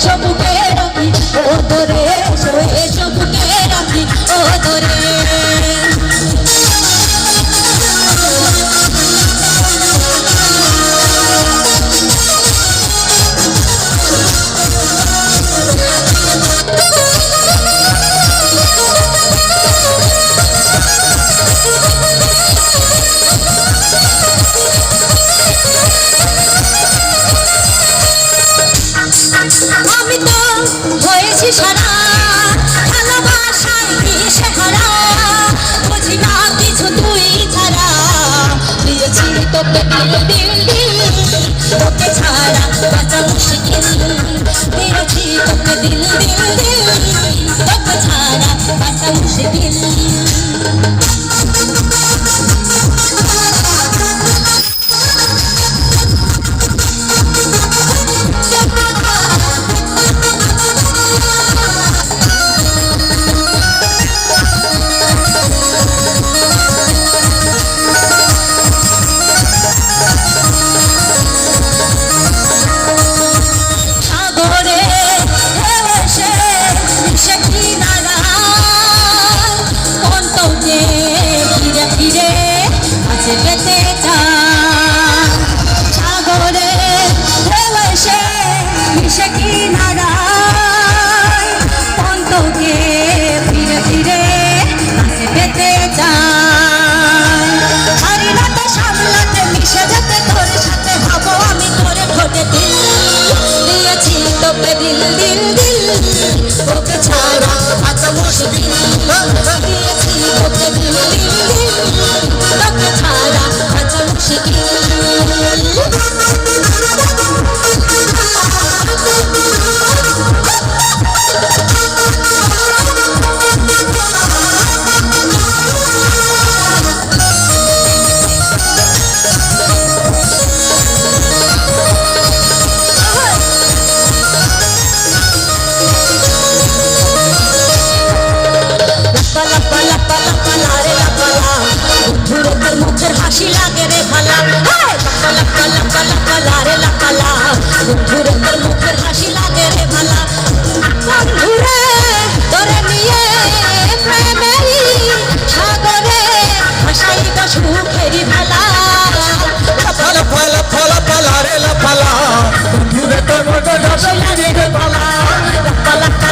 এসো বুকে রাখি ও তোরে, এসো বুকে রাখি ও তোরে। আমি তো হয়েছি সারা ভালোবাসায় দিশেহারা, বুঝি না কিছু তুই ছাড়া, দিয়েছি তোকে দিল দিল দিল, তোকে ছাড়া বাঁচা মুশকিল, দিয়েছি তোকে দিল দিল দিল, তোকে ছাড়া বাঁচা মুশকিল। দিল দিল দিল, তোকে ছাড়া বাঁচা মুশকিল, দিয়েছি তোকে দিল দিল দিল, তোকে ছাড়া বাঁচা মুশকিল। মুখের হাসি লাগে রে ভালা, লাপা লাপা লাপা লাপা লারে লাপালা, বন্ধুরে তোর মুখের হাসি লাগে রে ভালা, বন্ধুরে তোরে নিয়ে প্রেমেরই সাগরে ভাসাইব সুখেরই ভালা, লাপা লাপা লাপা লাপা লারে লাপালা, বন্ধুরে তোর মুখের হাসি লাগে রে ভালা, লাপা লাপা